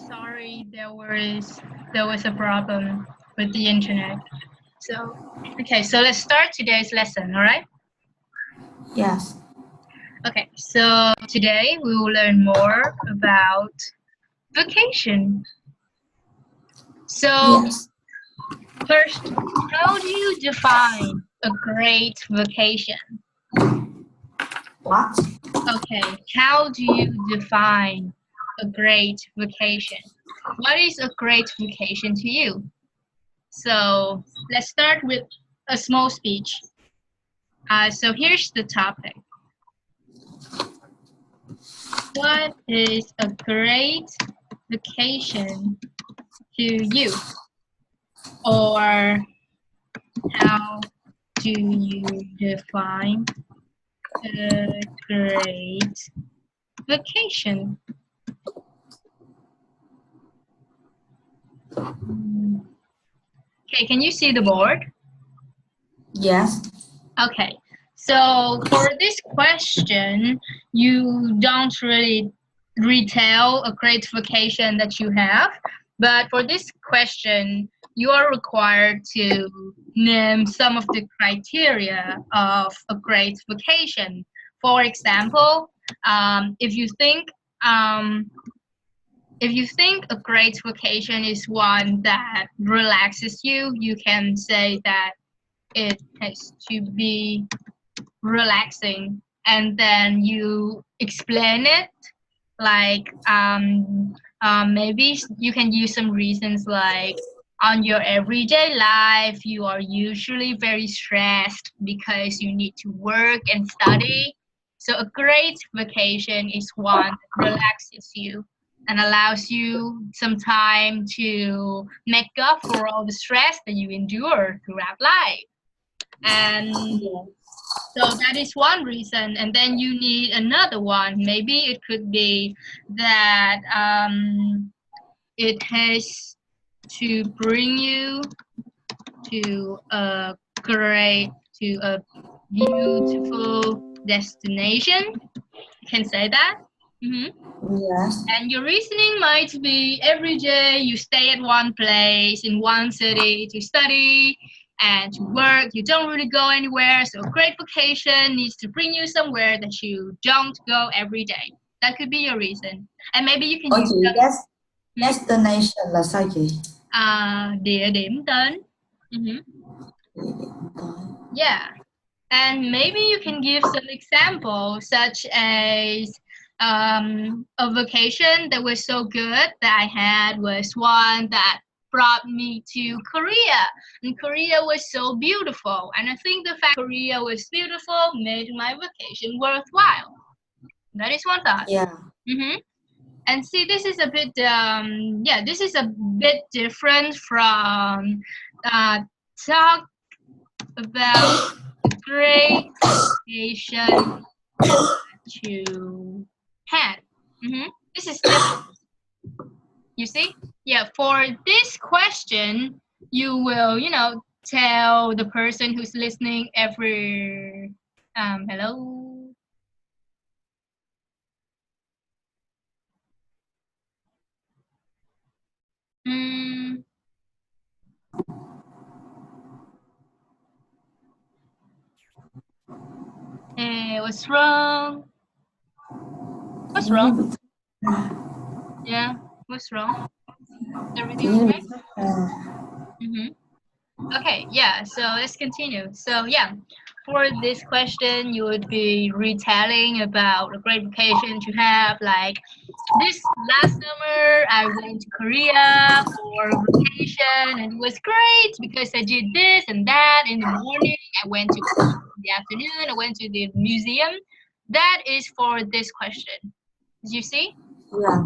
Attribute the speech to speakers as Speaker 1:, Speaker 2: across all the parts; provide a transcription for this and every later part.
Speaker 1: Sorry, there was a problem with the internet. So, okay, so let's start today's lesson, all right?
Speaker 2: Yes.
Speaker 1: Okay, so today we will learn more about vacation. So,
Speaker 2: Yes.
Speaker 1: first, how do you define a great vacation?
Speaker 2: What?
Speaker 1: Okay, how do you define a great vacation? What is a great vacation to you? So let's start with a small speech. So here's the topic. What is a great vacation to you? Or how do you define a great vacation? Okay, can you see the board?
Speaker 2: Yes.
Speaker 1: Okay, so for this question, you don't really retell a great vacation that you have, but for this question, you are required to name some of the criteria of a great vacation. For example, if you think a great vacation is one that relaxes you, you can say that it has to be relaxing, and then you explain it like maybe you can use some reasons like on your everyday life you are usually very stressed because you need to work and study, so a great vacation is one that relaxes you and allows you some time to make up for all the stress that you endure throughout life. And so that is one reason. And then you need another one. Maybe it could be that it has to bring you to a to a beautiful destination. You can say that.
Speaker 2: Yes.
Speaker 1: And your reasoning might be every day you stay at one place in one city to study and to work. You don't really go anywhere. So a great vacation needs to bring you somewhere that you don't go every day. That could be your reason. And maybe you can
Speaker 2: Ủa
Speaker 1: use
Speaker 2: chị,
Speaker 1: some
Speaker 2: destination là sao chị?
Speaker 1: địa điểm đến. Yeah. And maybe you can give some examples, such as a vacation that was so good that I had was one that brought me to Korea. And Korea was so beautiful. And I think the fact Korea was beautiful made my vacation worthwhile. That is one thought.
Speaker 2: Yeah.
Speaker 1: And see, this is a bit, this is a bit different from talk about great vacation that you had. This is different. You see? Yeah, for this question, you will, tell the person who's listening every, hello? Hey, what's wrong? What's wrong? Yeah, what's wrong? Everything okay? Okay, yeah, so let's continue. So yeah, for this question, you would be retelling about a great vacation you have. Like this last summer, I went to Korea for vacation and it was great because I did this and that. In the morning, I went to club. In the afternoon, I went to the museum. That is for this question. Did you see?
Speaker 2: Yeah.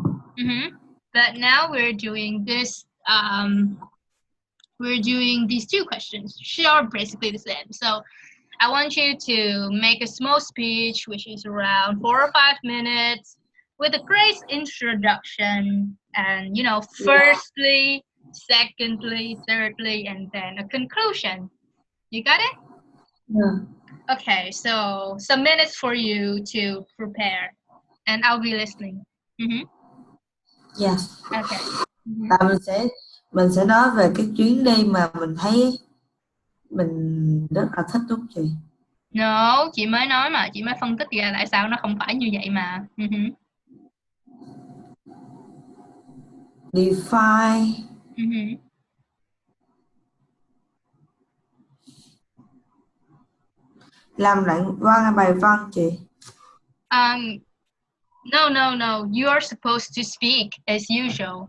Speaker 1: But now we're doing this. We're doing these two questions, which are basically the same. So I want you to make a small speech, which is around 4 or 5 minutes, with a great introduction and, firstly, secondly, thirdly, and then a conclusion. You got it?
Speaker 2: Yeah.
Speaker 1: Okay, so some minutes for you to prepare, and I'll be listening.
Speaker 2: Yes.
Speaker 1: Okay.
Speaker 2: Là mình sẽ nói về cái chuyến đi mà mình thấy mình rất là thích, đúng chị?
Speaker 1: No, chị mới nói mà, chị mới phân tích ra tại sao nó không phải như vậy mà.
Speaker 2: Define, làm lại văn bài văn chị.
Speaker 1: No. You are supposed to speak as usual.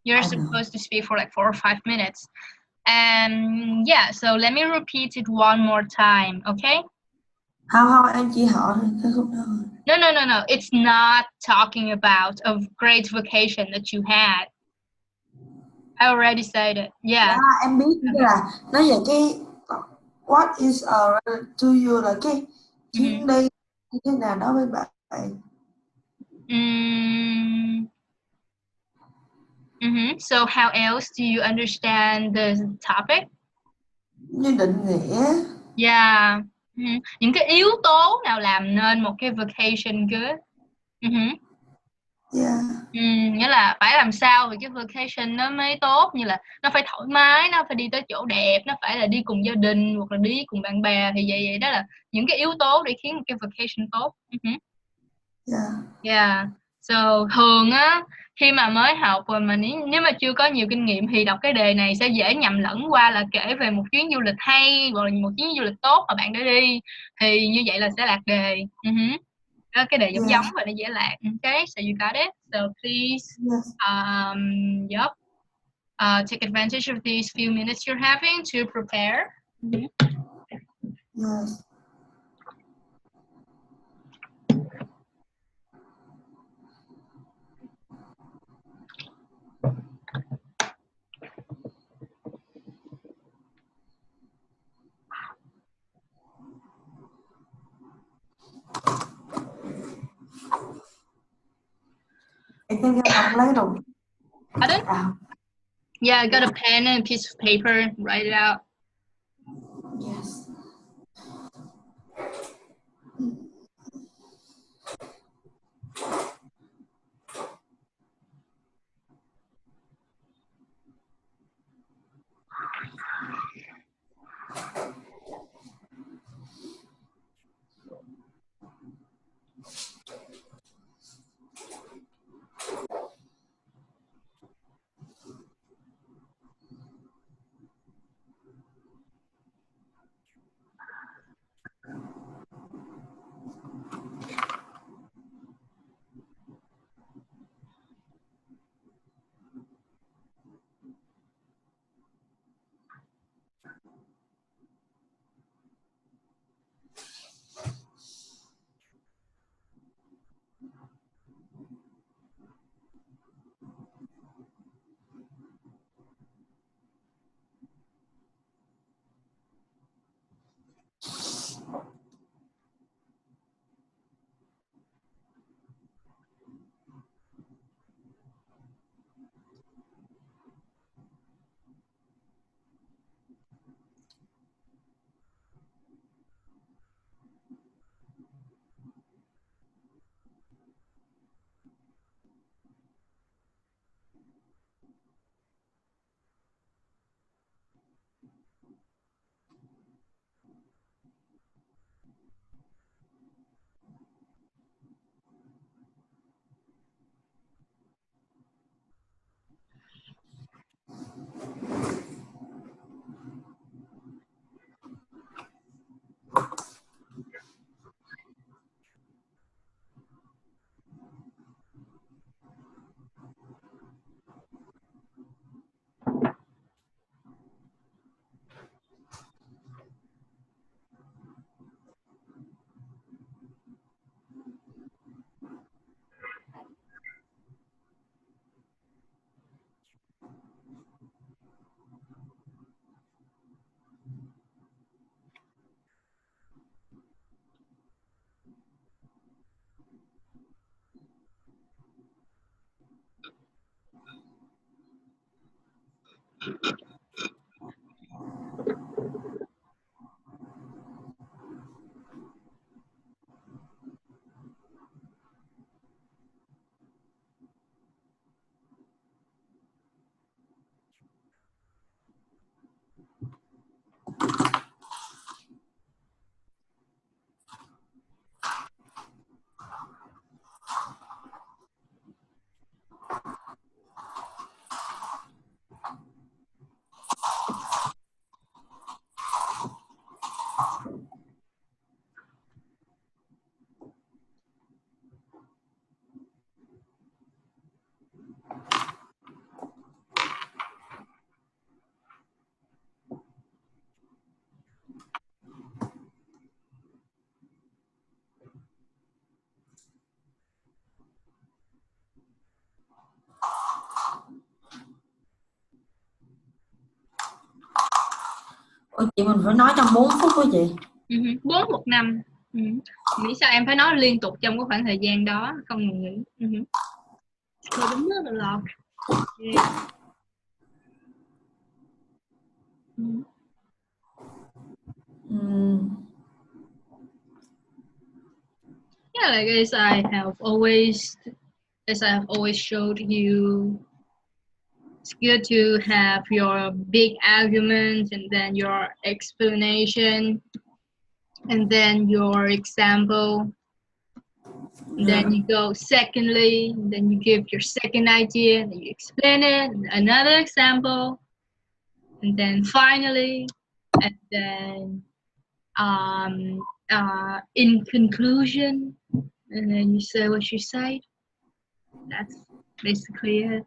Speaker 1: You're supposed to speak for like 4 or 5 minutes. And yeah, so let me repeat it one more time, okay?
Speaker 2: Không, em chỉ hỏi cái khúc đó.
Speaker 1: No. It's not talking about a great vacation that you had. I already said it. Yeah.
Speaker 2: Em biết như là nói về cái what is to you là cái chuyến đi như thế nào đó với bạn.
Speaker 1: So how else do you understand the topic?
Speaker 2: Như định nghĩa.
Speaker 1: Yeah. Những cái yếu tố nào làm nên một cái vacation good?
Speaker 2: Yeah.
Speaker 1: Nghĩa là phải làm sao thì cái vacation nó mới tốt, như là nó phải thoải mái, nó phải đi tới chỗ đẹp, nó phải là đi cùng gia đình hoặc là đi cùng bạn bè, thì vậy đó là những cái yếu tố để khiến một cái vacation tốt. Yeah. So thường á, khi mà mới học rồi mà nếu mà chưa có nhiều kinh nghiệm thì đọc cái đề này sẽ dễ nhầm lẫn qua là kể về một chuyến du lịch hay hoặc là một chuyến du lịch tốt mà bạn đã đi, thì như vậy là sẽ lạc đề. Đó, cái đề giống và nó dễ lạc. Okay, so you got it. So please take advantage of these few minutes you're having to prepare.
Speaker 2: Yes. I think I'm lấy rồi.
Speaker 1: Pardon? Yeah, I got a pen and a piece of paper. Write it out.
Speaker 2: Yes. Ôi chị mình phải nói trong 4 phút đó chị.
Speaker 1: 4 một năm. Nghĩ sao em phải nói liên tục trong cái khoảng thời gian đó, không ngừng nghỉ. Thôi đúng rất là lọt. Yeah, like as I have always showed you, it's good to have your big argument and then your explanation and then your example. Then you go secondly, then you give your second idea, then you explain it, another example, and then finally, and then in conclusion, and then you say what you say. That's basically it.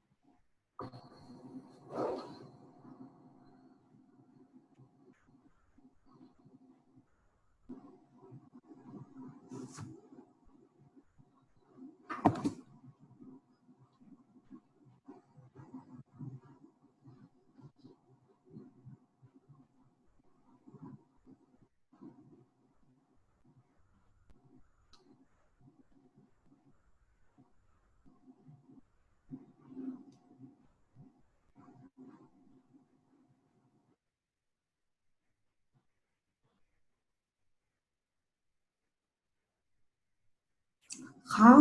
Speaker 2: Khó.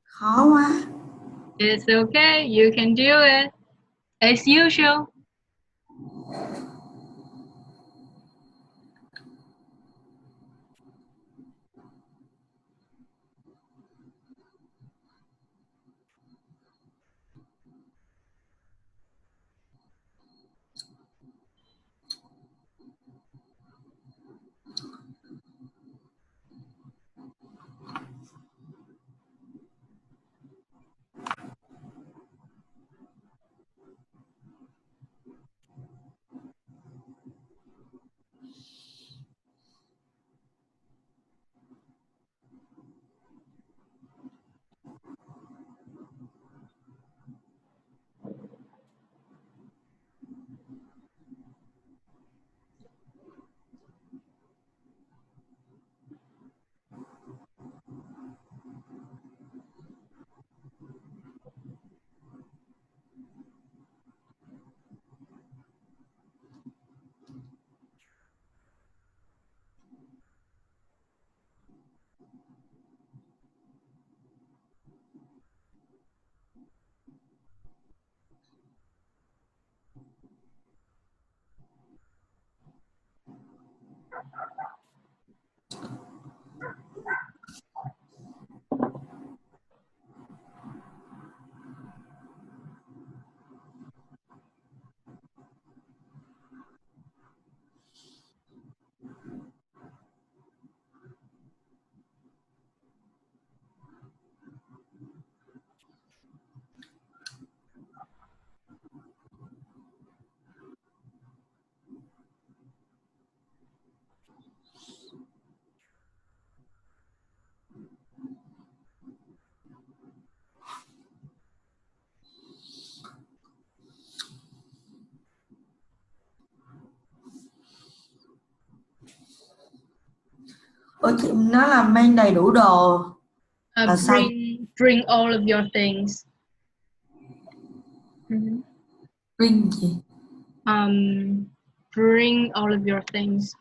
Speaker 2: Khó quá.
Speaker 1: It's okay. You can do it as usual.
Speaker 2: Ôi chị nói là mang đầy đủ đồ là sao?
Speaker 1: Bring all of your things.
Speaker 2: Bring gì?
Speaker 1: Bring all of your things.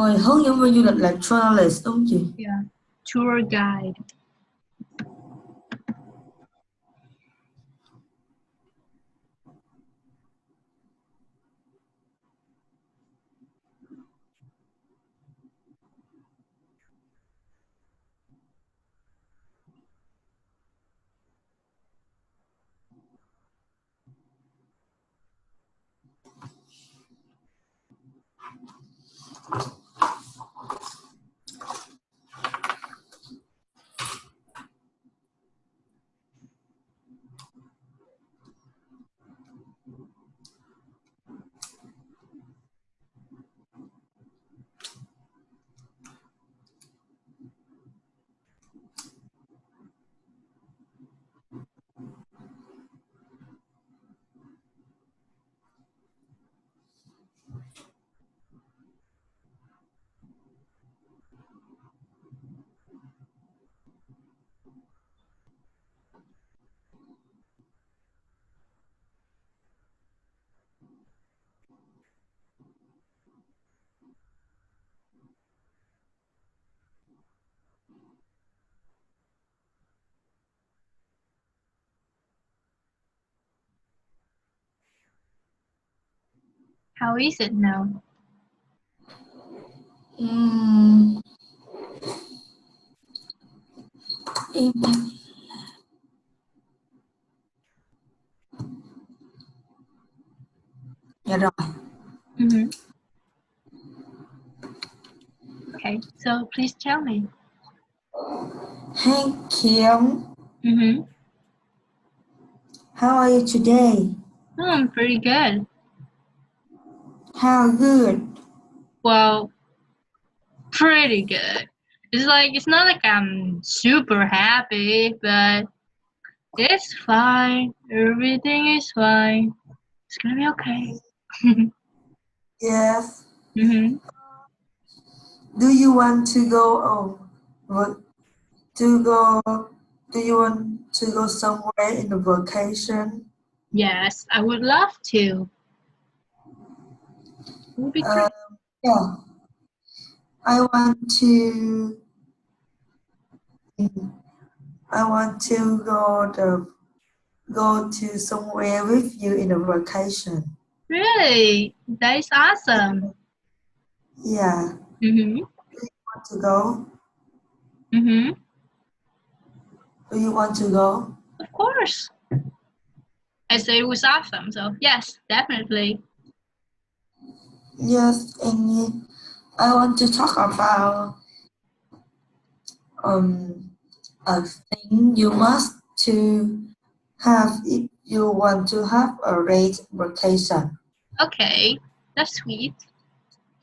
Speaker 2: Rồi hướng dẫn viên du lịch là tourist đúng không chị?
Speaker 1: Yeah. Tour guide. How is it now?
Speaker 2: Em dạ rồi.
Speaker 1: Okay, so please tell me.
Speaker 2: Hey Kim, how are you today?
Speaker 1: Oh, I'm pretty good.
Speaker 2: How good?
Speaker 1: Well, pretty good. It's not like I'm super happy, but it's fine. Everything is fine. It's gonna be okay.
Speaker 2: Yes.
Speaker 1: Mm-hmm.
Speaker 2: Do you want to go? Do you want to go somewhere in the vacation?
Speaker 1: Yes, I would love to. It would be great.
Speaker 2: Yeah. I want to. I want to go to somewhere with you in a vacation.
Speaker 1: Really? That is awesome.
Speaker 2: Yeah.
Speaker 1: Mm-hmm.
Speaker 2: Want to go?
Speaker 1: Mm-hmm.
Speaker 2: Do you want to go?
Speaker 1: Of course. I say it was awesome, so yes, definitely.
Speaker 2: Yes, and I want to talk about a thing you must to have if you want to have a great vacation.
Speaker 1: Okay, that's sweet.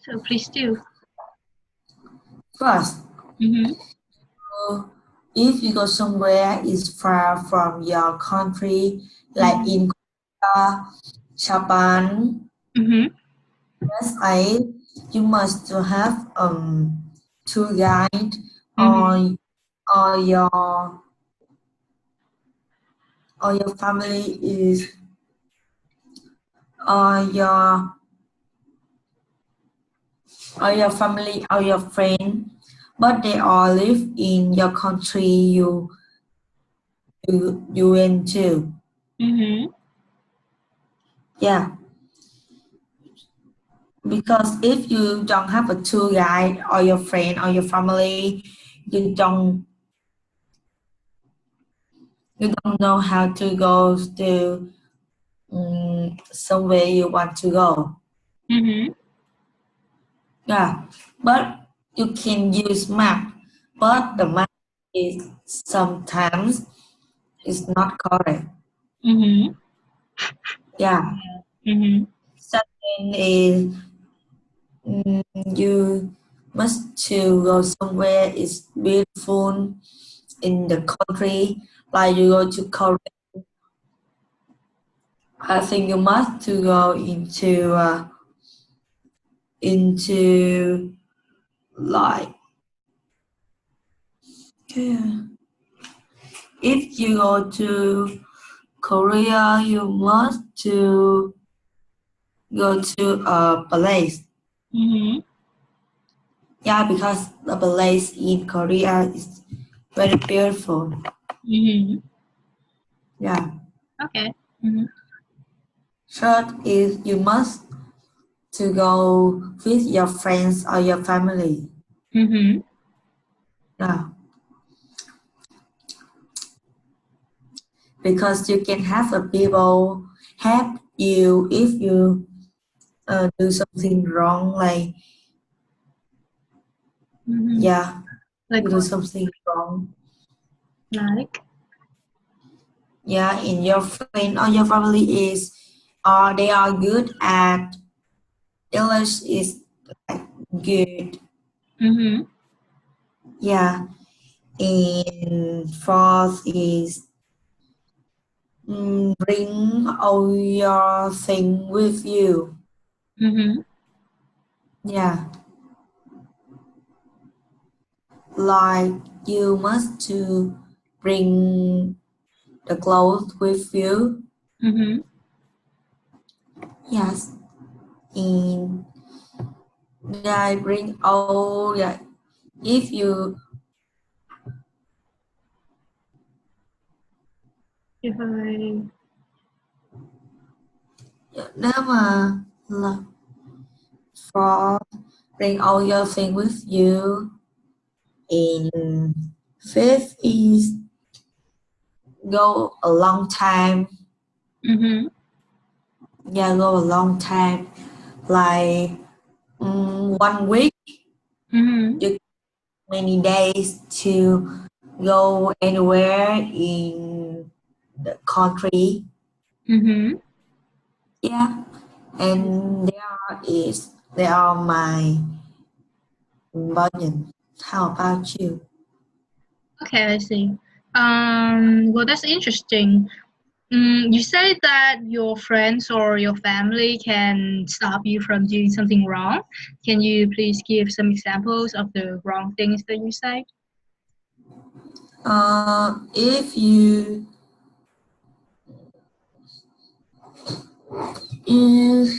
Speaker 1: So please do.
Speaker 2: First,
Speaker 1: Mm-hmm.
Speaker 2: if you go somewhere is far from your country, like in Korea, Japan,
Speaker 1: Mm-hmm.
Speaker 2: USA, you must to have tour guide
Speaker 1: Mm-hmm.
Speaker 2: or your family is or your family or your friend, but they all live in your country you went to.
Speaker 1: Mm-hmm.
Speaker 2: Yeah. Because if you don't have a tour guide or your friend or your family, you don't know how to go to somewhere you want to go.
Speaker 1: Mm-hmm.
Speaker 2: Yeah, but you can use map, but the map is sometimes is not correct.
Speaker 1: Mm-hmm.
Speaker 2: Yeah.
Speaker 1: Mm-hmm.
Speaker 2: Second is you must to go somewhere is beautiful in the country, like you go to Korea. I think you must to go into like yeah. If you go to Korea, you must to go to a place.
Speaker 1: Mm-hmm.
Speaker 2: Yeah, because the place in Korea is very beautiful.
Speaker 1: Mm-hmm.
Speaker 2: Yeah.
Speaker 1: Okay. Mm-hmm.
Speaker 2: Third is you must to go with your friends or your family.
Speaker 1: Mm-hmm.
Speaker 2: Yeah. Because you can have a people help you if you do something wrong, like
Speaker 1: Mm-hmm.
Speaker 2: yeah,
Speaker 1: Like
Speaker 2: you do
Speaker 1: what?
Speaker 2: something wrong.
Speaker 1: Like.
Speaker 2: Yeah, in your friend or your family is they are good at English is like good.
Speaker 1: Mm-hmm.
Speaker 2: Yeah. And fourth is bring all your thing with you.
Speaker 1: Mm-hmm.
Speaker 2: Yeah. Like you must to bring the clothes with you.
Speaker 1: Mm-hmm.
Speaker 2: Yes. And I bring all, yeah. If you
Speaker 1: If I.
Speaker 2: nếu mà là for bring all your thing with you. And fifth is go a long time.
Speaker 1: Mm-hmm.
Speaker 2: Yeah, go a long time. Like 1 week,
Speaker 1: Mm-hmm.
Speaker 2: you many days to go anywhere in the country.
Speaker 1: Mm-hmm.
Speaker 2: Yeah, and there are my budget. How about you?
Speaker 1: Okay, I see. Well, that's interesting. You say that your friends or your family can stop you from doing something wrong. Can you please give some examples of the wrong things that you say?
Speaker 2: If you if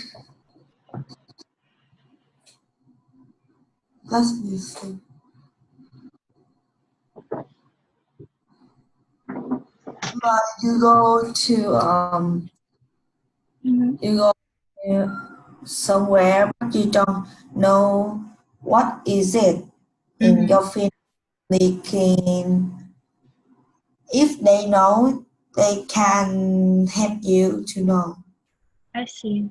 Speaker 2: let me see. Like you go to
Speaker 1: Mm-hmm.
Speaker 2: you go somewhere but you don't know what is it in
Speaker 1: Mm-hmm.
Speaker 2: your family can if they know they can help you to know.
Speaker 1: I see.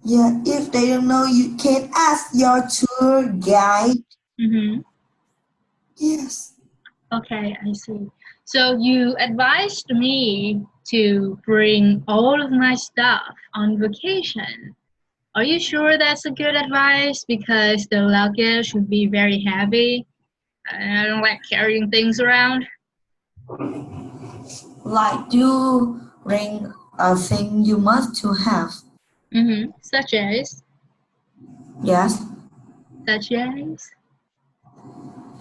Speaker 2: Yeah, if they don't know you can ask your tour guide.
Speaker 1: Mm-hmm.
Speaker 2: Yes.
Speaker 1: Okay, I see. So you advised me to bring all of my stuff on vacation. Are you sure that's a good advice? Because the luggage would be very heavy, and I don't like carrying things around.
Speaker 2: Like you bring a thing you must to have.
Speaker 1: Mm-hmm.
Speaker 2: Yes.
Speaker 1: Such as.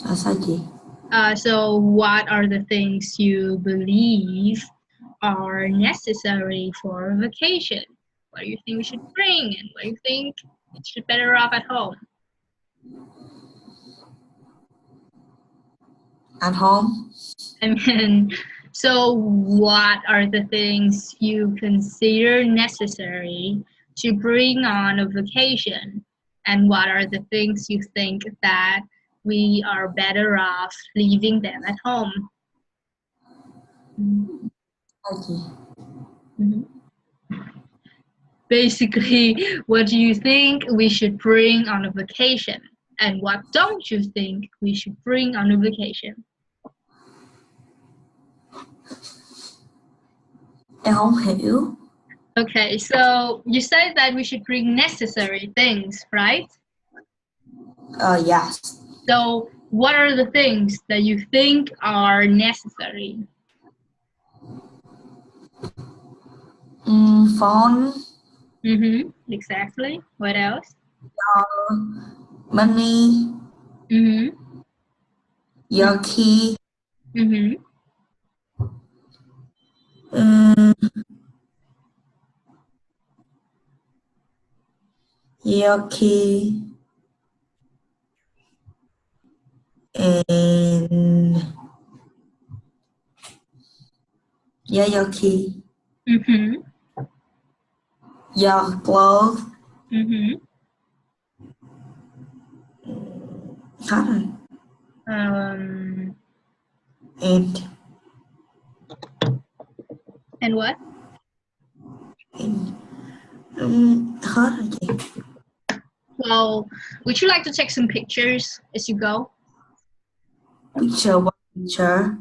Speaker 2: Là sao chị?
Speaker 1: So what are the things you believe are necessary for a vacation? What do you think we should bring, and what do you think it should better off at home?
Speaker 2: At home?
Speaker 1: I mean, so what are the things you consider necessary to bring on a vacation? And what are the things you think that we are better off leaving them at home?
Speaker 2: Sao chị?
Speaker 1: Mhm. Basically, what do you think we should bring on a vacation? And what don't you think we should bring on a vacation?
Speaker 2: Em không hiểu.
Speaker 1: Okay, so you said that we should bring necessary things, right?
Speaker 2: Yes.
Speaker 1: So, what are the things that you think are necessary?
Speaker 2: Phone,
Speaker 1: Mm-hmm. Exactly. What else?
Speaker 2: money,
Speaker 1: Mm-hmm.
Speaker 2: your key,
Speaker 1: Mm-hmm.
Speaker 2: um, your key, And yeah, your key,
Speaker 1: Mm-hmm.
Speaker 2: your clothes.
Speaker 1: Mm-hmm.
Speaker 2: Hết rồi. And
Speaker 1: And what?
Speaker 2: hết rồi chị.
Speaker 1: Well, would you like to take some pictures as you go?
Speaker 2: Picture, what picture?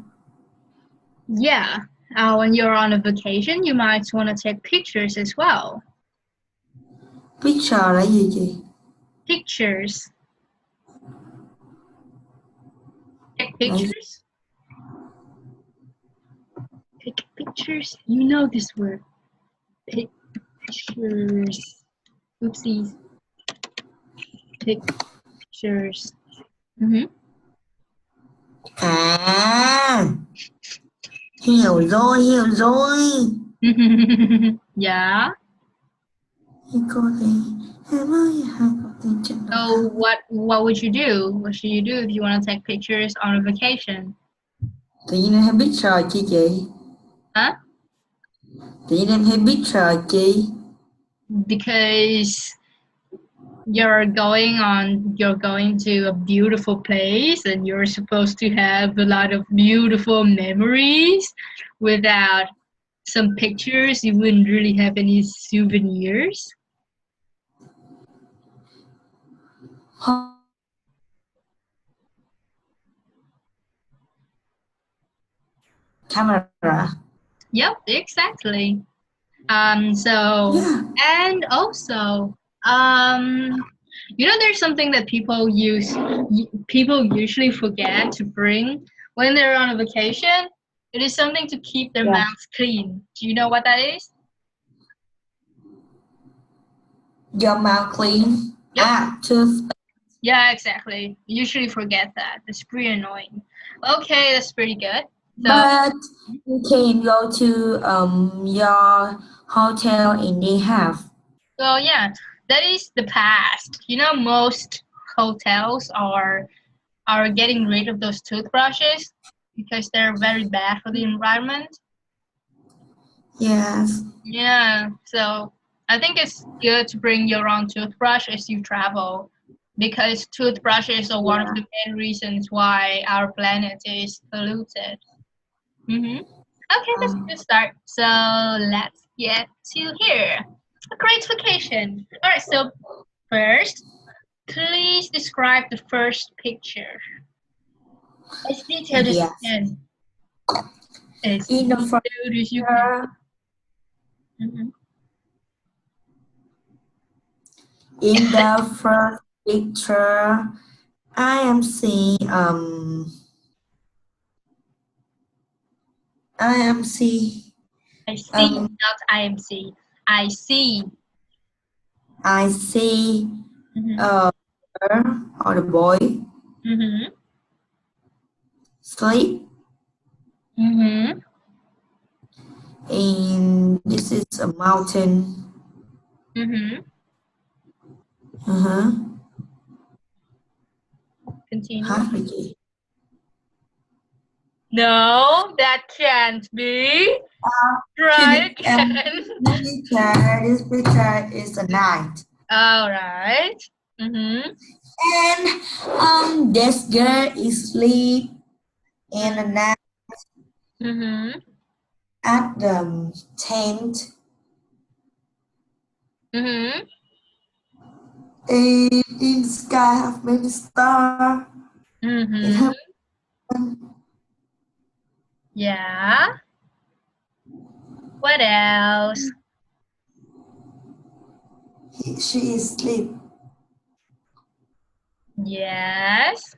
Speaker 1: Yeah. When you're on a vacation, you might want to take pictures as well.
Speaker 2: Picture là gì chị?
Speaker 1: Pictures. Take
Speaker 2: Là gì?
Speaker 1: pictures? Take pictures? You know this word. Pictures. Oopsies. Pictures. Mm-hmm.
Speaker 2: À, hiểu rồi.
Speaker 1: Yeah.
Speaker 2: Thì cô thì em ơi, hai cậu tin trên đó.
Speaker 1: So what would you do? What should you do if you want to take pictures on a vacation?
Speaker 2: Tự nhiên em thấy picture chi chị?
Speaker 1: Huh?
Speaker 2: Tự nhiên em thấy picture chi?
Speaker 1: Because you're going to a beautiful place and you're supposed to have a lot of beautiful memories. Without some pictures, you wouldn't really have any souvenirs.
Speaker 2: Camera.
Speaker 1: Yep, exactly. So
Speaker 2: Yeah.
Speaker 1: and also there's something that people usually forget to bring when they're on a vacation. It is something to keep their
Speaker 2: Yeah.
Speaker 1: mouths clean. Do you know what that is?
Speaker 2: Your mouth clean.
Speaker 1: Yep.
Speaker 2: Tooth.
Speaker 1: Yeah, exactly. Usually forget that. It's pretty annoying. Okay, that's pretty good. So,
Speaker 2: But you can go to your hotel and they have.
Speaker 1: so yeah, that is the past. Most hotels are getting rid of those toothbrushes because they're very bad for the environment.
Speaker 2: Yes.
Speaker 1: Yeah, so I think it's good to bring your own toothbrush as you travel because toothbrushes are one of the main reasons why our planet is polluted. Mm-hmm. Okay, that's a good start. So let's get to here. A great vacation. All right, so first, please describe the first picture. As detailed as you
Speaker 2: Yes.
Speaker 1: can. As
Speaker 2: In the front
Speaker 1: detailed as you can. Mm-hmm.
Speaker 2: In the first picture, I am seeing IMC.
Speaker 1: I see, not IMC. I see.
Speaker 2: I see
Speaker 1: Mm-hmm.
Speaker 2: girl or the boy
Speaker 1: Mm-hmm.
Speaker 2: sleep,
Speaker 1: Mm-hmm.
Speaker 2: and this is a mountain.
Speaker 1: Mm-hmm.
Speaker 2: Uh-huh.
Speaker 1: Continue.
Speaker 2: Hát rồi chị.
Speaker 1: No, that can't be. Try again.
Speaker 2: This picture is a night.
Speaker 1: All right. Mm-hmm.
Speaker 2: And this girl is sleep in the night
Speaker 1: Mm-hmm.
Speaker 2: at the tent.
Speaker 1: Mm-hmm.
Speaker 2: And in the sky have many stars.
Speaker 1: Mm-hmm. Yeah. What else?
Speaker 2: She is asleep.
Speaker 1: Yes.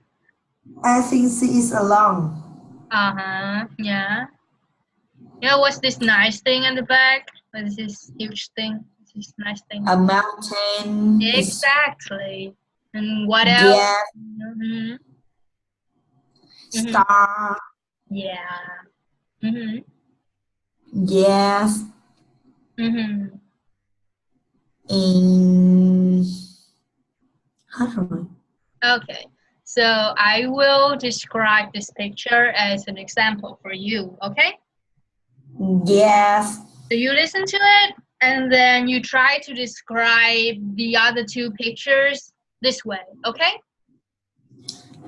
Speaker 2: I think she is alone.
Speaker 1: Uh-huh. Yeah. What's this nice thing in the back? What is this huge thing? What's this nice thing?
Speaker 2: A mountain.
Speaker 1: Exactly. And what else?
Speaker 2: Yeah.
Speaker 1: Mm-hmm.
Speaker 2: Star.
Speaker 1: Yeah. Mm-hmm.
Speaker 2: Yes.
Speaker 1: Mm-hmm.
Speaker 2: And hết rồi.
Speaker 1: Okay. So I will describe this picture as an example for you, okay?
Speaker 2: Yes.
Speaker 1: So you listen to it and then you try to describe the other two pictures this way, okay?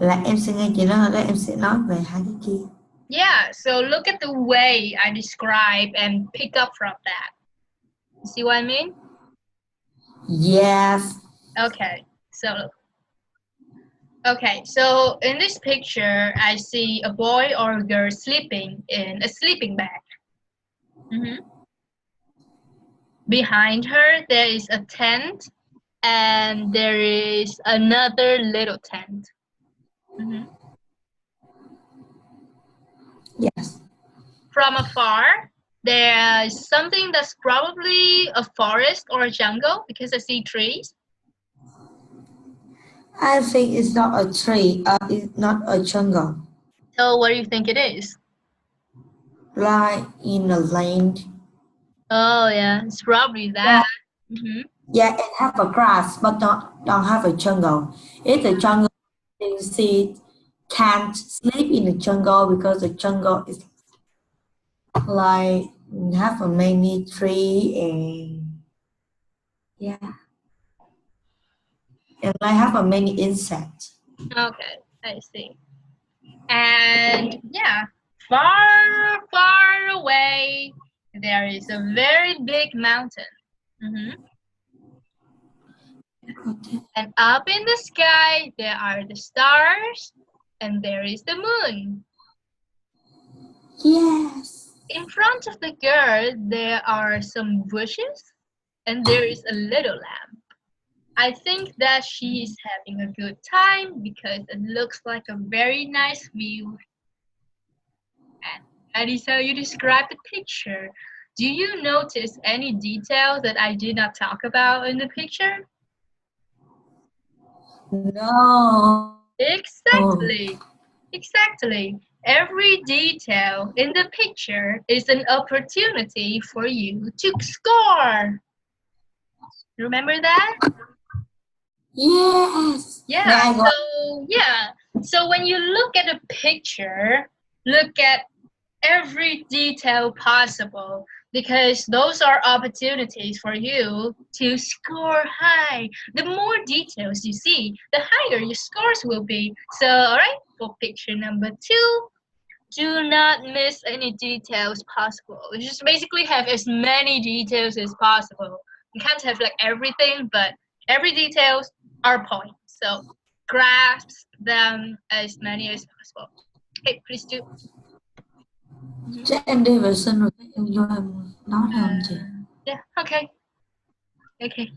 Speaker 2: Là em sẽ nghe chị nói đó, em sẽ nói về hai cái kia.
Speaker 1: Yeah, so look at the way I describe and pick up from that. You see what I mean?
Speaker 2: Yes.
Speaker 1: Okay, so in this picture, I see a boy or a girl sleeping in a sleeping bag. Behind her, there is a tent, and there is another little tent.
Speaker 2: Yes.
Speaker 1: From afar, there's something that's probably a forest or a jungle because I see trees.
Speaker 2: I think it's not a tree. It's not a jungle.
Speaker 1: So what do you think it is?
Speaker 2: Like in a land.
Speaker 1: Oh yeah, it's probably that.
Speaker 2: Yeah, it have a grass, but don't have a jungle. It's a jungle. You see, can't sleep in the jungle because the jungle is like have a many tree and yeah, and I have a many insects.
Speaker 1: Okay, I see. And yeah, far, far away, there is a very big mountain. And up in the sky, there are the stars, and there is the moon.
Speaker 2: Yes.
Speaker 1: In front of the girl, there are some bushes, and there is a little lamp. I think that she is having a good time because it looks like a very nice view. And that is how you describe the picture. Do you notice any details that I did not talk about in the picture?
Speaker 2: No.
Speaker 1: Exactly. Exactly. Every detail in the picture is an opportunity for you to score. Remember that?
Speaker 2: Yes.
Speaker 1: Yeah. So when you look at a picture, look at every detail possible because those are opportunities for you to score high. The more details you see, the higher your scores will be. So, all right, for picture number 2, do not miss any details possible. You just basically have as many details as possible. You can't have like everything, but every details are points. So grasp them as many as possible. Okay, please do.
Speaker 2: Chắc em đi vệ sinh rồi em vô em nói theo anh chị.
Speaker 1: Yeah, okay. Okay.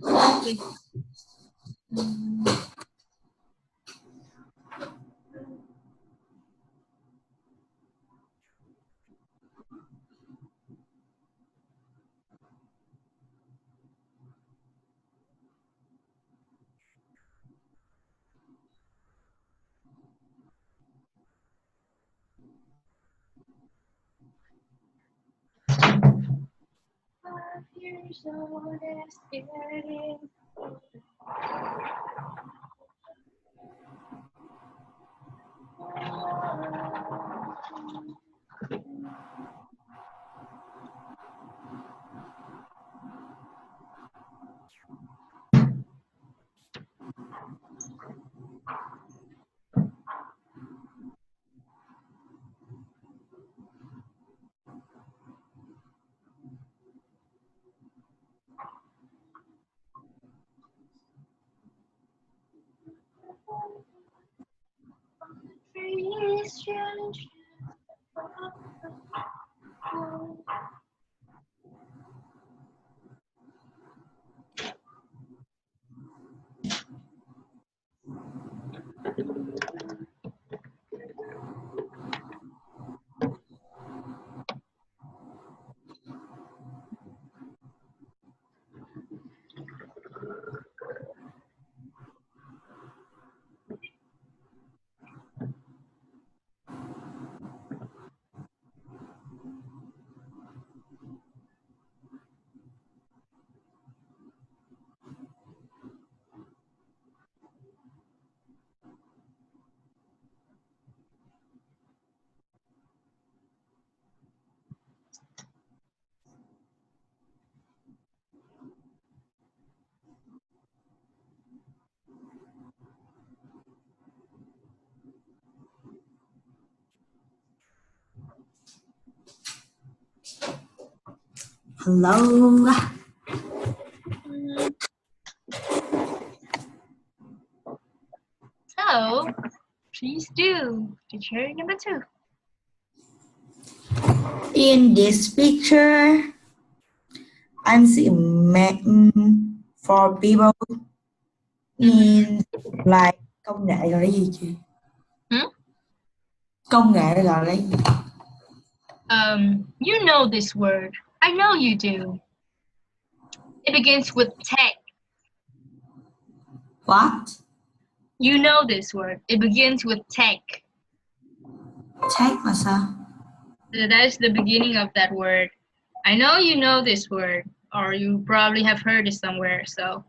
Speaker 2: Hello.
Speaker 1: So, please do. Teacher number 2.
Speaker 2: In this picture, I'm seeing for people in like công nghệ gọi là gì chị? Công nghệ gọi là gì?
Speaker 1: You know this word. I know you do. It begins with tech.
Speaker 2: What?
Speaker 1: You know this word. It begins with tech.
Speaker 2: Tech là sao?
Speaker 1: So that's the beginning of that word. I know you know this word, or you probably have heard it somewhere. So,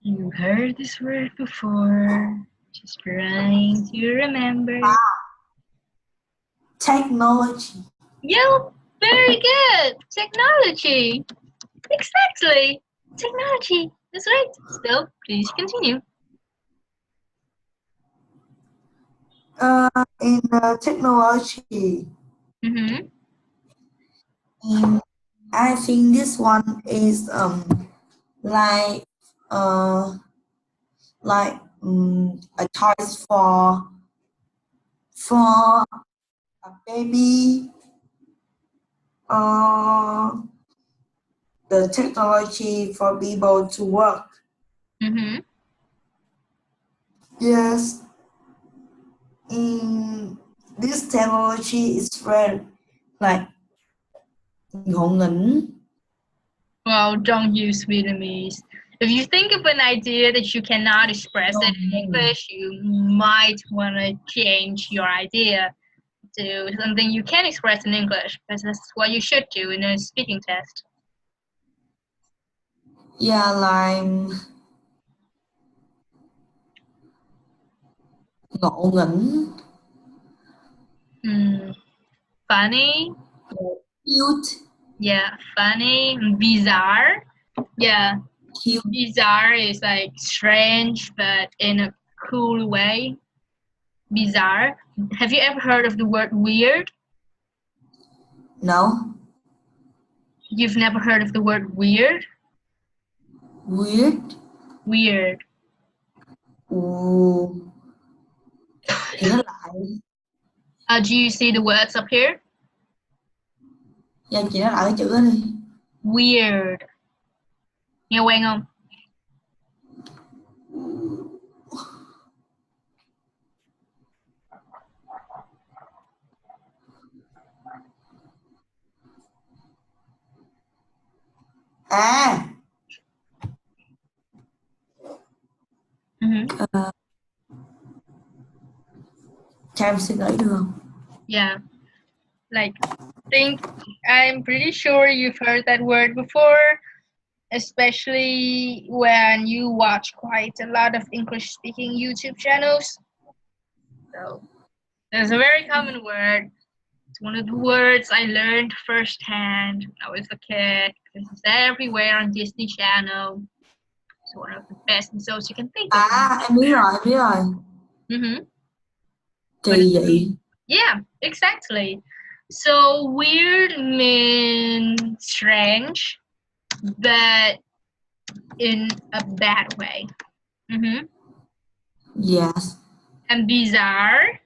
Speaker 1: you heard this word before. Just trying to remember.
Speaker 2: Technology.
Speaker 1: Yeah, very good. Technology. Exactly. Technology. That's right. So, please continue.
Speaker 2: In technology, I think this one is like a toys for a baby. The technology for people to work. Yes. This technology is very like ngộ nghĩnh.
Speaker 1: Well, don't use Vietnamese. If you think of an idea that you cannot express it in English, you might want to change your idea to something you can express in English, because that's what you should do in a speaking test.
Speaker 2: Yeah, like ngộ nghĩnh.
Speaker 1: Funny.
Speaker 2: Cute.
Speaker 1: Yeah, funny. Bizarre. Yeah.
Speaker 2: Cute.
Speaker 1: Bizarre is like strange, but in a cool way. Bizarre. Have you ever heard of the word weird?
Speaker 2: No.
Speaker 1: You've never heard of the word weird?
Speaker 2: Weird.
Speaker 1: Weird.
Speaker 2: Thì nó lại.
Speaker 1: Do you see the words up here?
Speaker 2: Dạ chị nói lại cái chữ đó đi.
Speaker 1: Weird. Nghe quen không?
Speaker 2: Cho em xin lỗi được không?
Speaker 1: Yeah. Like, I'm pretty sure you've heard that word before, especially when you watch quite a lot of English-speaking YouTube channels. So, there's a very common word. It's one of the words I learned firsthand when I was a kid. It's everywhere on Disney Channel. It's one of the best shows you can think of.
Speaker 2: Em biết rồi. Kỳ vậy.
Speaker 1: Yeah, exactly. So weird means strange, but in a bad way.
Speaker 2: Yes.
Speaker 1: And bizarre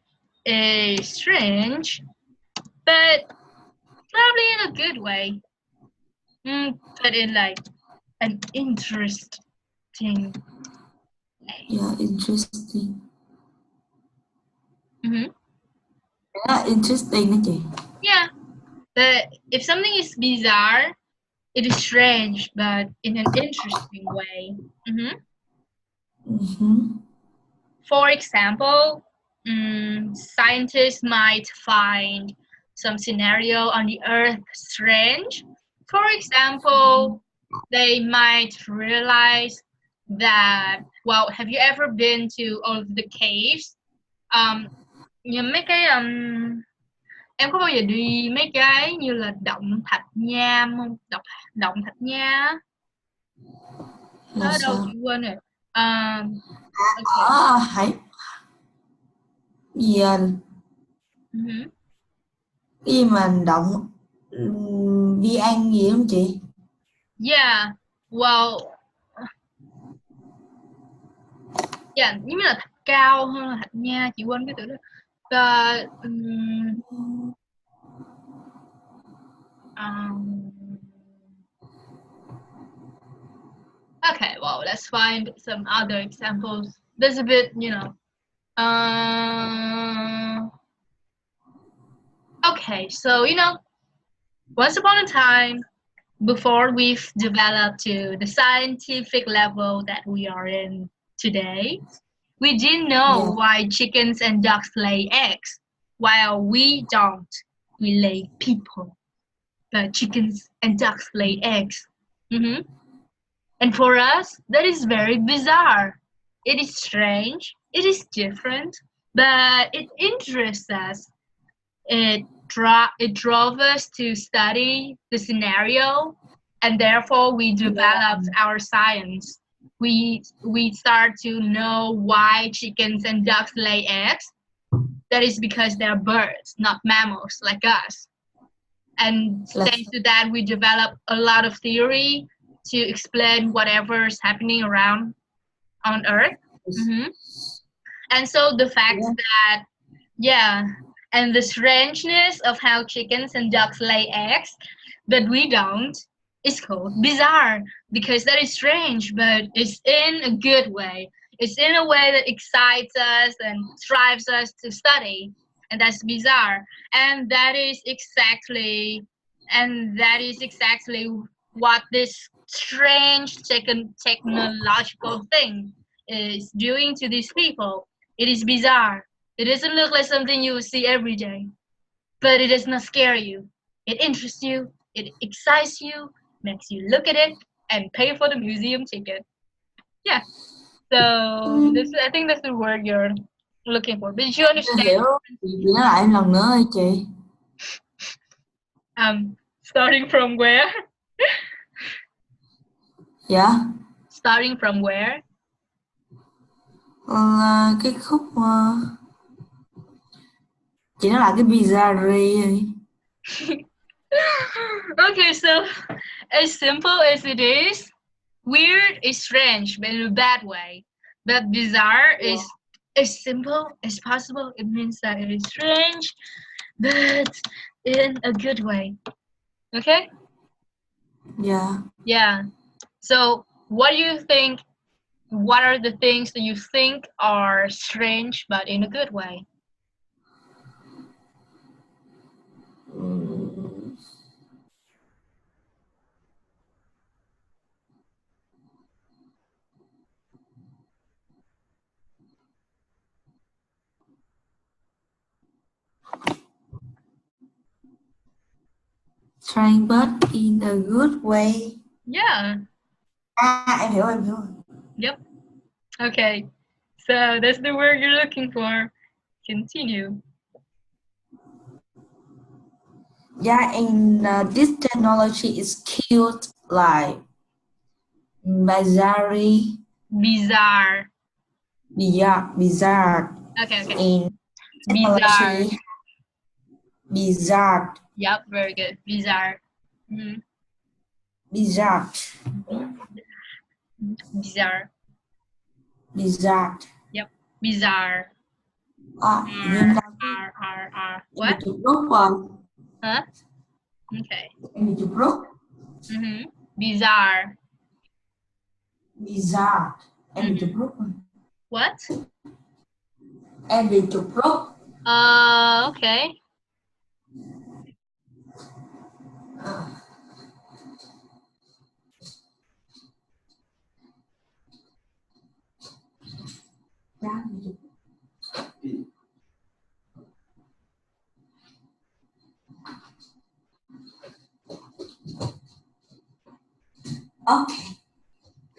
Speaker 1: is strange, but probably in a good way. But in like an interesting way.
Speaker 2: Yeah, interesting.
Speaker 1: Yeah,
Speaker 2: interesting đó chị.
Speaker 1: Yeah, but if something is bizarre, it is strange, but in an interesting way. For example, scientists might find some scenario on the Earth strange. For example, they might realize that, well, have you ever been to all of the caves? Những mấy cái Em có bao giờ đi mấy cái như là động Thạch Nham không? Động Thạch Nham nó
Speaker 2: Là
Speaker 1: ở đâu
Speaker 2: sao?
Speaker 1: chị quên rồi. À, okay.
Speaker 2: Ở Hải gì
Speaker 1: Uh-huh.
Speaker 2: cái mà động Di An gì không chị?
Speaker 1: Yeah, well, yeah, giống như là Thạch Cao hơn là Thạch Nha, chị quên cái từ đó. Um, okay, well, let's find some other examples. There's a bit, okay, so, once upon a time, before we've developed to the scientific level that we are in today, we didn't know
Speaker 2: Yeah.
Speaker 1: why chickens and ducks lay eggs, while we don't. We lay people, but chickens and ducks lay eggs. And for us, that is very bizarre. It is strange, it is different, but it interests us. It drove us to study the scenario, and therefore we developed our science. We start to know why chickens and ducks lay eggs. That is because they're birds, not mammals like us. And
Speaker 2: Là
Speaker 1: thanks to that, we develop a lot of theory to explain whatever's happening around on Earth. And so the fact that, yeah, and the strangeness of how chickens and ducks lay eggs, but we don't, is called bizarre, because that is strange, but it's in a good way. It's in a way that excites us and drives us to study, and that's bizarre. And that is exactly what this strange technological thing is doing to these people. It is bizarre. It doesn't look like something you will see every day, but it does not scare you. It interests you, it excites you, makes you look at it and pay for the museum ticket. Yeah. So I think that's the word you're looking for. But did you
Speaker 2: chưa
Speaker 1: understand?
Speaker 2: hiểu. Chị nói lại lần nữa ơi chị.
Speaker 1: Starting from where?
Speaker 2: Dạ.
Speaker 1: Starting from where?
Speaker 2: Cái khúc chị nói lại cái bizarre.
Speaker 1: Okay, so as simple as it is, weird is strange, but in a bad way. But bizarre is as simple as possible. It means that it is strange, but in a good way. Okay?
Speaker 2: Dạ.
Speaker 1: Yeah. So, what do you think? What are the things that you think are strange, but in a good way?
Speaker 2: Strange but in a good way.
Speaker 1: Yeah.
Speaker 2: Em hiểu rồi.
Speaker 1: Yep. Okay. So that's the word you're looking for. Continue.
Speaker 2: Yeah, and this technology is cute, like bizarre.
Speaker 1: Bizarre.
Speaker 2: Bizarre.
Speaker 1: Okay.
Speaker 2: And
Speaker 1: Bizarre.
Speaker 2: technology. Bizarre.
Speaker 1: Yep, very good. Bizarre. Mm-hmm.
Speaker 2: Bizarre.
Speaker 1: Bizarre.
Speaker 2: Bizarre.
Speaker 1: Yep. Bizarre.
Speaker 2: Em
Speaker 1: What?
Speaker 2: chụp rút rồi.
Speaker 1: Huh? Okay.
Speaker 2: Em bị chụp rút.
Speaker 1: Bizarre.
Speaker 2: Bizarre. Em bị chụp rút rồi.
Speaker 1: What?
Speaker 2: Em bị chụp rút.
Speaker 1: Okay.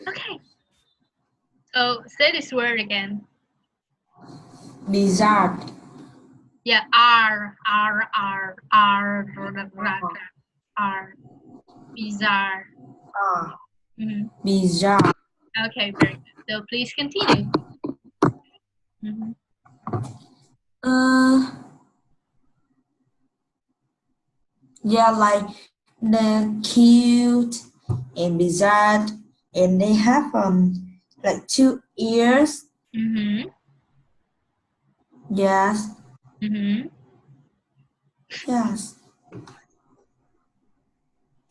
Speaker 1: Okay. So say this word again.
Speaker 2: Bizarre.
Speaker 1: Yeah, R. Bizarre.
Speaker 2: Ah,
Speaker 1: Mhm.
Speaker 2: bizarre.
Speaker 1: Okay, very good. So please continue. Mhm.
Speaker 2: Uh, yeah, like they're cute and bizarre, and they have like 2 ears.
Speaker 1: Mhm.
Speaker 2: Yes,
Speaker 1: Mhm.
Speaker 2: yes,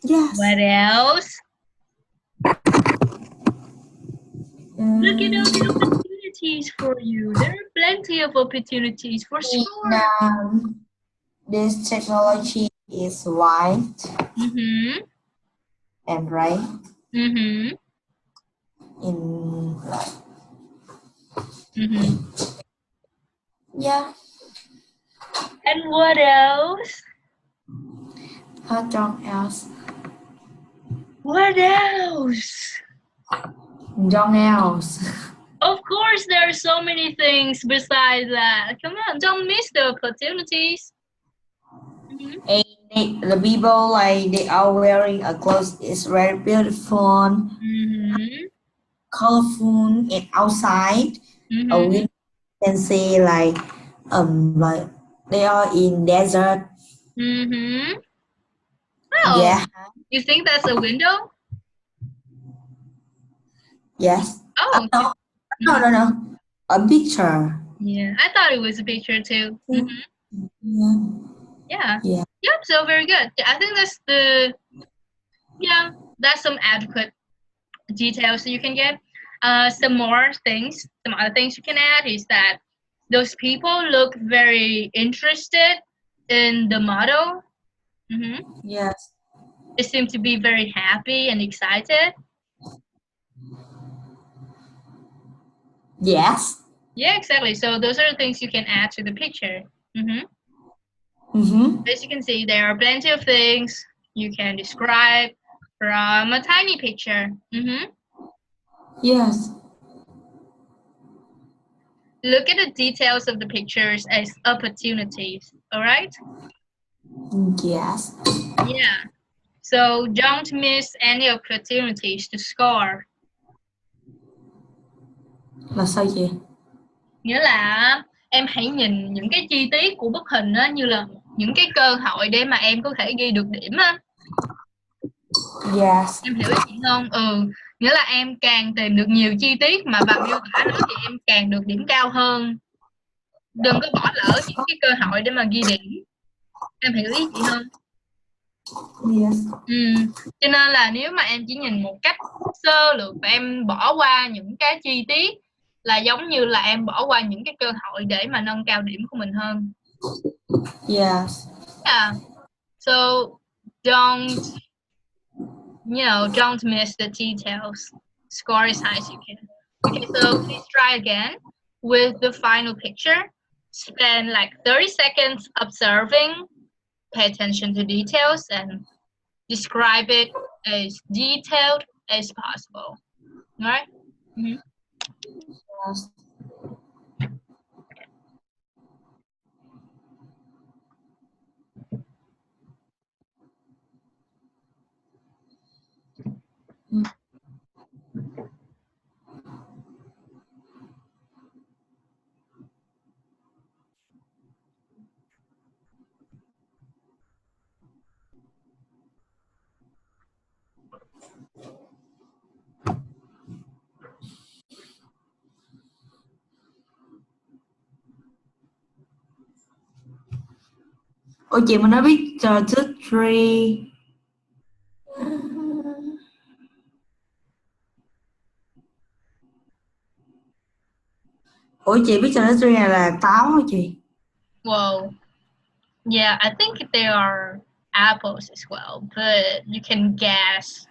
Speaker 2: yes.
Speaker 1: What else? Look at all the
Speaker 2: Mm,
Speaker 1: opportunities for you. There are plenty of opportunities for score.
Speaker 2: now this technology is white
Speaker 1: Mhm.
Speaker 2: and red
Speaker 1: Mhm.
Speaker 2: in
Speaker 1: Mhm.
Speaker 2: yeah.
Speaker 1: And what else?
Speaker 2: What else?
Speaker 1: What else?
Speaker 2: Don't else.
Speaker 1: Of course, there are so many things besides that. Come on, don't miss the opportunities. Mhm.
Speaker 2: And the people like they are wearing a clothes is very beautiful,
Speaker 1: Mhm.
Speaker 2: colorful, and outside we
Speaker 1: Mhm.
Speaker 2: can see like they are in desert.
Speaker 1: Mhm. Oh,
Speaker 2: Yeah.
Speaker 1: you think that's a window?
Speaker 2: Yes.
Speaker 1: Oh,
Speaker 2: No, no,
Speaker 1: mhm.
Speaker 2: no, no. A picture.
Speaker 1: Yeah. I thought it was a picture too. Mhm.
Speaker 2: Yeah.
Speaker 1: Yeah.
Speaker 2: Yeah.
Speaker 1: Yep. So very good. Yeah, I think that's the yeah. That's some adequate details that you can get. Some more things, some other things you can add is that those people look very interested in the model. Hmm.
Speaker 2: Yes.
Speaker 1: They seem to be very happy and excited.
Speaker 2: Yes.
Speaker 1: Yeah, exactly. So those are the things you can add to the picture. Hmm.
Speaker 2: Mm-hmm.
Speaker 1: As you can see, there are plenty of things you can describe from a tiny picture.
Speaker 2: Yes.
Speaker 1: Look at the details of the pictures as opportunities. All right?
Speaker 2: Yes.
Speaker 1: Yeah. So don't miss any opportunities to score.
Speaker 2: Là sao chị?
Speaker 1: Nghĩa là em hãy nhìn những cái chi tiết của bức hình đó như là những cái cơ hội để mà em có thể ghi được điểm á.
Speaker 2: Yes.
Speaker 1: Em hiểu ý chị không? Nghĩa là em càng tìm được nhiều chi tiết mà bằng miêu tả nó thì em càng được điểm cao hơn. Đừng có bỏ lỡ những cái cơ hội để mà ghi điểm. Em hiểu ý chị không?
Speaker 2: Yes.
Speaker 1: Ừ. Cho nên là nếu mà em chỉ nhìn một cách sơ lược và em bỏ qua những cái chi tiết là giống như là em bỏ qua những cái cơ hội để mà nâng cao điểm của mình hơn.
Speaker 2: Yes.
Speaker 1: Yeah. So don't miss the details. Score as high as you can. Okay, so please try again with the final picture. Spend like 30 seconds observing, pay attention to details, and describe it as detailed as possible. All right? Mhm.
Speaker 2: Yes. Ôi chị mà nói biết two, three. Ủa chị biết two, three này là táo hả chị?
Speaker 1: Well, yeah, I think they are apples as well, but you can guess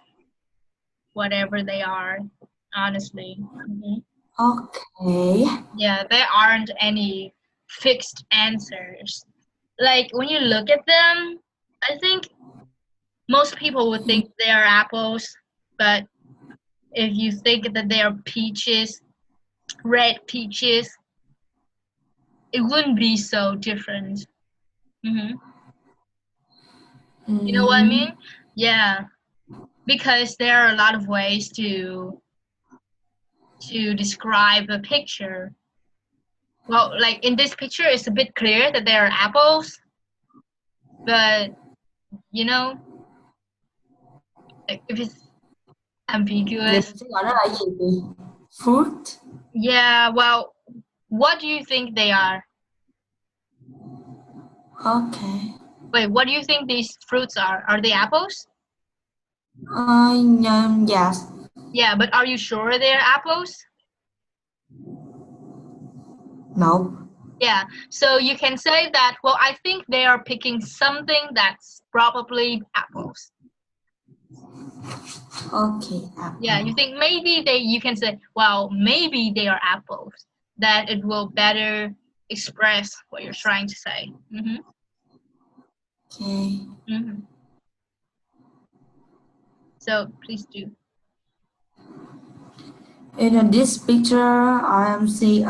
Speaker 1: whatever they are, honestly. Mhm.
Speaker 2: Okay.
Speaker 1: Yeah, there aren't any fixed answers. Like when you look at them, I think most people would think they are apples, but if you think that they are peaches, red peaches, it wouldn't be so different. You know what I mean? Yeah, because there are a lot of ways to describe a picture. Well, like in this picture, it's a bit clear that there are apples, but you know, like if it's
Speaker 2: Vậy
Speaker 1: ambiguous.
Speaker 2: mình sẽ gọi nó là gì chị? Fruit.
Speaker 1: Yeah, well, what do you think they are?
Speaker 2: Okay.
Speaker 1: Wait, what do you think these fruits are? Are they apples?
Speaker 2: Yes.
Speaker 1: Yeah, but are you sure they're apples?
Speaker 2: No.
Speaker 1: Yeah, so you can say that, well, I think they are picking something that's probably apples.
Speaker 2: Okay. Apple.
Speaker 1: Yeah, you think maybe you can say, well, maybe they are apples. That it will better express what you're trying to say.
Speaker 2: Okay.
Speaker 1: So please do.
Speaker 2: In this picture, I am see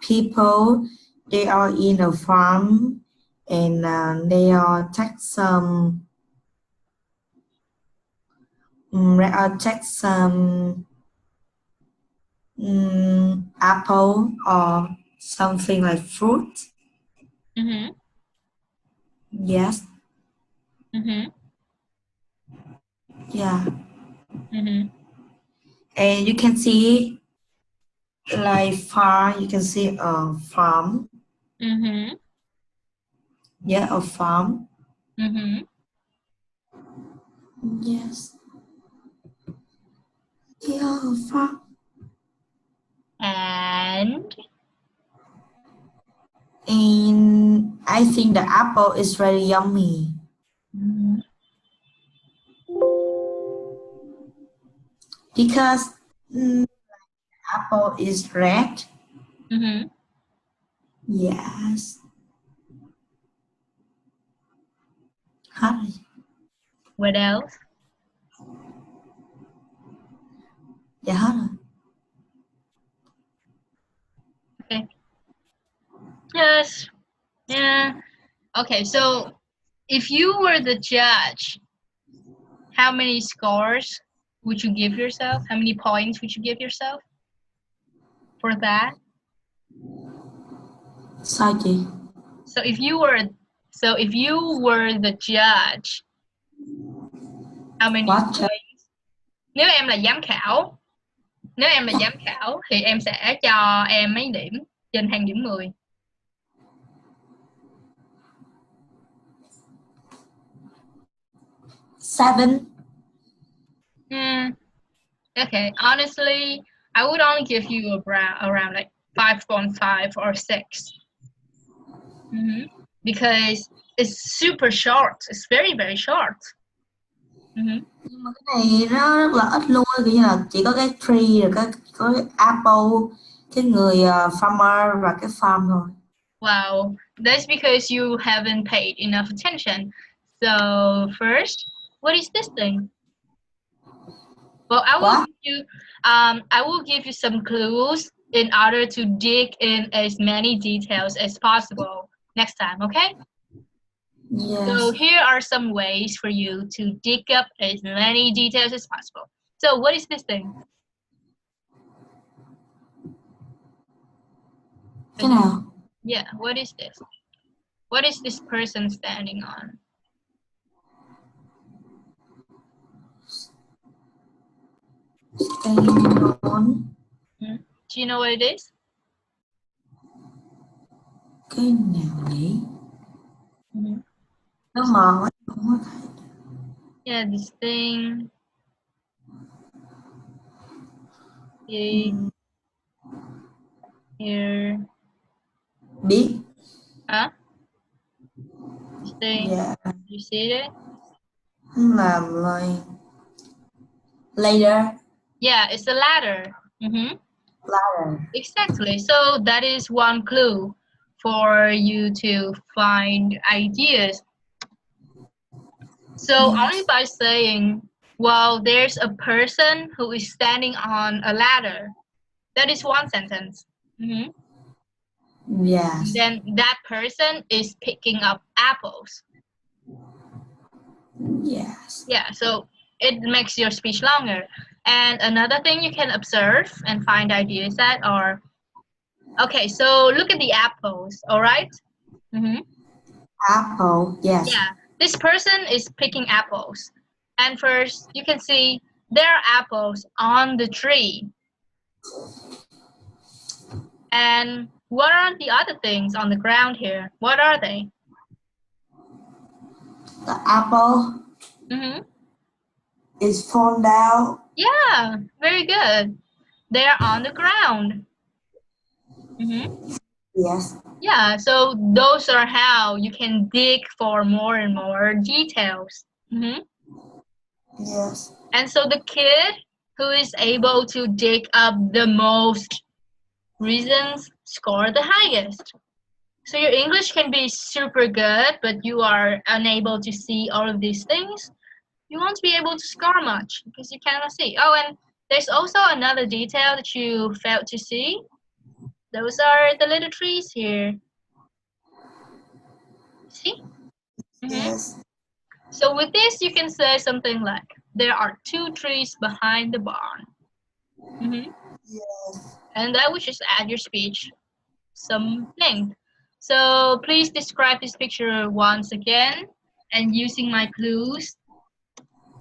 Speaker 2: people. They are in a farm and they are take some. They are take some apple or something like fruit. Yes. Yeah. And you can see like far, you can see a farm. Yeah, a farm. Yes. Yeah, a farm.
Speaker 1: And
Speaker 2: I think the apple is very yummy. Because apple is red. Yes. Hi.
Speaker 1: What else?
Speaker 2: Dạ hết rồi.
Speaker 1: Okay. Yes. Yeah. Okay, so if you were the judge, how many scores would you give yourself? How many points would you give yourself for that?
Speaker 2: Sao chị?
Speaker 1: So if you were the judge, how many
Speaker 2: What?
Speaker 1: points? Nếu em là giám khảo thì em sẽ cho em mấy điểm trên thang điểm 10?
Speaker 2: 7.
Speaker 1: Okay, honestly, I would only give you around like 5.5 or 6. Because it's super short. It's very, very short.
Speaker 2: Nhưng mà cái này nó rất là ít luôn, kiểu như là chỉ có cái tree rồi có cái apple, cái người farmer và cái farm thôi.
Speaker 1: Wow, that's because you haven't paid enough attention. So first, what is this thing? Well, I will give you some clues in order to dig in as many details as possible next time, okay?
Speaker 2: Yes.
Speaker 1: So here are some ways for you to dig up as many details as possible. So what is this thing?
Speaker 2: Cái nào?
Speaker 1: Yeah, what is this? What is this person standing on?
Speaker 2: Standing on.
Speaker 1: Do you know what it is?
Speaker 2: Cái nào nhỉ? Nó mờ quá, không có thấy.
Speaker 1: Yeah, this thing. Here.
Speaker 2: Biết.
Speaker 1: Huh? This thing.
Speaker 2: Yeah.
Speaker 1: You see it?
Speaker 2: Làm like later.
Speaker 1: Yeah, it's a ladder.
Speaker 2: Ladder.
Speaker 1: Exactly. So that is one clue for you to find ideas. So only by saying, well, there's a person who is standing on a ladder. That is one sentence.
Speaker 2: Yes.
Speaker 1: Then that person is picking up apples.
Speaker 2: Yes.
Speaker 1: Yeah, so it makes your speech longer. And another thing you can observe and find ideas that are, okay, so look at the apples, all right? Mm-hmm.
Speaker 2: Apple. Yes.
Speaker 1: Yeah, this person is picking apples. And first, you can see there are apples on the tree. And what are the other things on the ground here? What are they?
Speaker 2: The apple
Speaker 1: Mm-hmm.
Speaker 2: is fallen down.
Speaker 1: Yeah, very good. They're on the ground. Mm-hmm.
Speaker 2: Yes.
Speaker 1: Yeah, so those are how you can dig for more and more details. Mm-hmm.
Speaker 2: Yes.
Speaker 1: And so the kid who is able to dig up the most reasons score the highest. So your English can be super good, but you are unable to see all of these things. You won't be able to score much because you cannot see. Oh, and there's also another detail that you failed to see. Those are the little trees here. See? Mm-hmm.
Speaker 2: Yes.
Speaker 1: So with this, you can say something like, there are 2 trees behind the barn. Mm-hmm.
Speaker 2: Yes.
Speaker 1: And that would just add your speech some length. So please describe this picture once again and using my clues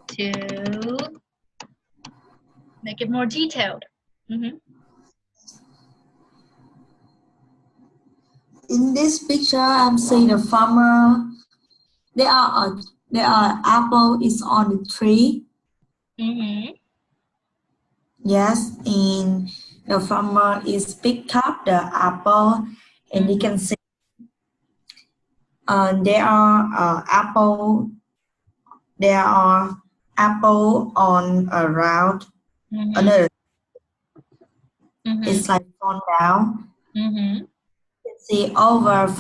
Speaker 1: to make it more detailed. Mm-hmm.
Speaker 2: In this picture, I'm seeing a farmer. There are apple is on the tree.
Speaker 1: Mm-hmm.
Speaker 2: Yes, and the farmer is pick up the apple, and you can see there are apple. There are apple on around
Speaker 1: Mm-hmm.
Speaker 2: another.
Speaker 1: Mm-hmm.
Speaker 2: It's like fall down.
Speaker 1: Mm-hmm.
Speaker 2: See over the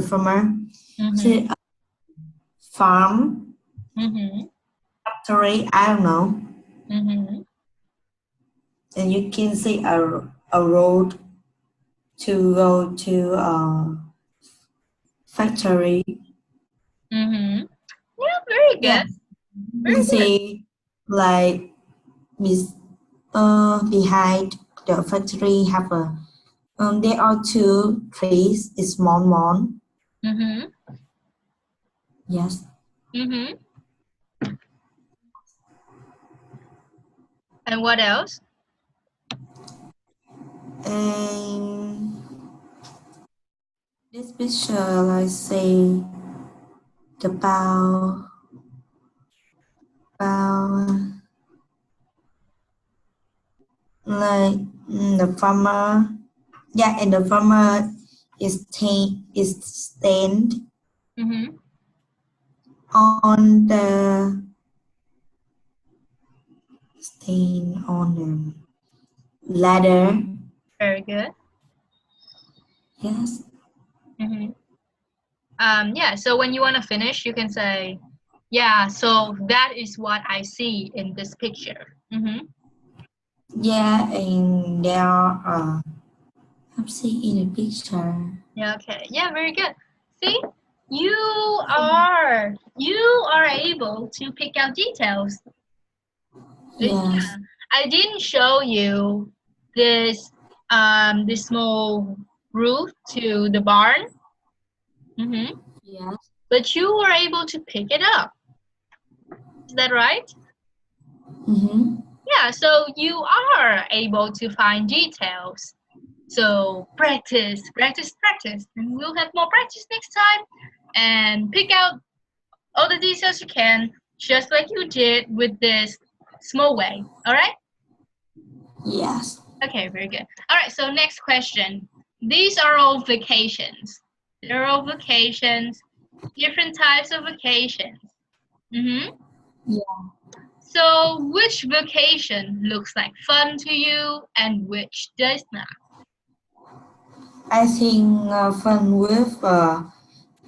Speaker 2: farmer.
Speaker 1: Mm-hmm.
Speaker 2: See a farm
Speaker 1: Mm-hmm.
Speaker 2: factory. I don't know.
Speaker 1: Mm-hmm.
Speaker 2: And you can see a road to go to factory.
Speaker 1: Mm-hmm. Yeah, very
Speaker 2: Yeah,
Speaker 1: good.
Speaker 2: you
Speaker 1: Very
Speaker 2: can
Speaker 1: good.
Speaker 2: see like behind the factory have a there are 2 trees. It's small one.
Speaker 1: Mm-hmm.
Speaker 2: Yes.
Speaker 1: Mm-hmm. And what else?
Speaker 2: And this picture, I say the bow like the farmer. Yeah, and the farmer is stand
Speaker 1: Mm-hmm.
Speaker 2: on the ladder.
Speaker 1: Very good.
Speaker 2: Yes.
Speaker 1: Mm-hmm. Yeah, so when you want to finish, you can say, yeah, so that is what I see in this picture. Mm-hmm.
Speaker 2: Yeah, and there are I'm seeing in the picture.
Speaker 1: Yeah, okay. Yeah, very good. See, you are able to pick out details.
Speaker 2: Yes.
Speaker 1: Yeah, I didn't show you this small roof to the barn. Mm-hmm.
Speaker 2: Yes.
Speaker 1: But you were able to pick it up. Is that right?
Speaker 2: Mm-hmm.
Speaker 1: Yeah, so you are able to find details. So practice, practice, practice, and we'll have more practice next time. And pick out all the details you can, just like you did with this small way. All right?
Speaker 2: Yes.
Speaker 1: Okay, very good. All right, so next question. These are all vacations. They're all vacations, different types of vacations. Mm-hmm.
Speaker 2: Yeah.
Speaker 1: So which vacation looks like fun to you and which does not?
Speaker 2: I think fun with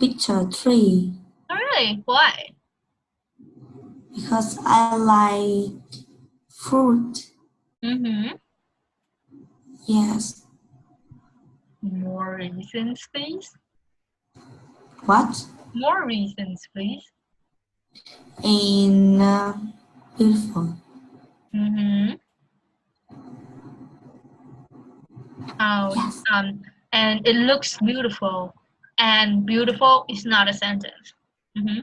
Speaker 2: picture tree
Speaker 1: All right, why?
Speaker 2: because I like fruit.
Speaker 1: Mm-hmm.
Speaker 2: Yes.
Speaker 1: More reasons, please.
Speaker 2: What?
Speaker 1: More reasons, please.
Speaker 2: And beautiful.
Speaker 1: Mm-hmm. Oh,
Speaker 2: Yes.
Speaker 1: and it looks beautiful. And beautiful is not a sentence. Mm-hmm.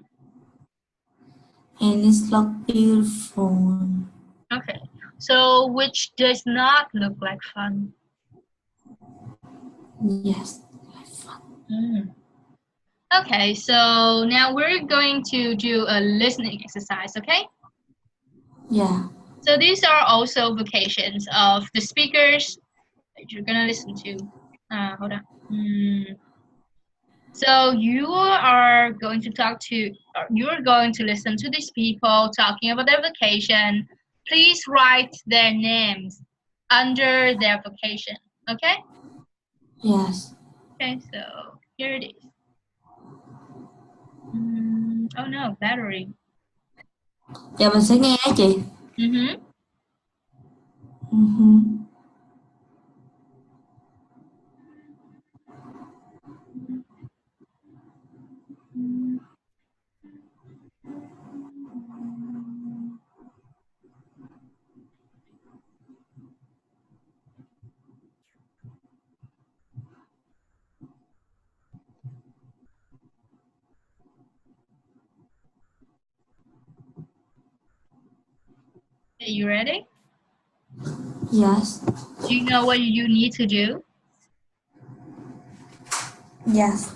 Speaker 2: And it's look beautiful.
Speaker 1: Okay. So which does not look like fun?
Speaker 2: Yes.
Speaker 1: Mm. Okay, so now we're going to do a listening exercise, okay?
Speaker 2: Yeah.
Speaker 1: So these are also vocations of the speakers that you're gonna listen to. Hold on. So you're going to listen to these people talking about their vacation. Please write their names under their vocation, okay?
Speaker 2: Yes.
Speaker 1: Okay, so here it is. Oh no, battery.
Speaker 2: Giờ mình sẽ nghe chị.
Speaker 1: Mm-hmm.
Speaker 2: Mhm.
Speaker 1: Are you ready?
Speaker 2: Yes.
Speaker 1: Do you know what you need to do?
Speaker 2: Yes.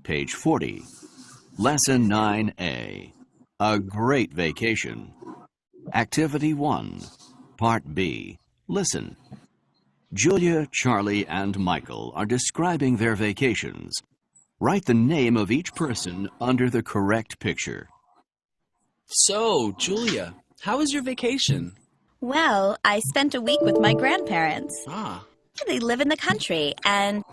Speaker 3: Page 40. Lesson 9A. A Great Vacation. Activity 1. Part B. Listen. Julia, Charlie, and Michael are describing their vacations. Write the name of each person under the correct picture.
Speaker 4: So, Julia, how was your vacation?
Speaker 5: Well, I spent a week with my grandparents.
Speaker 4: Ah,
Speaker 5: They live in the country, and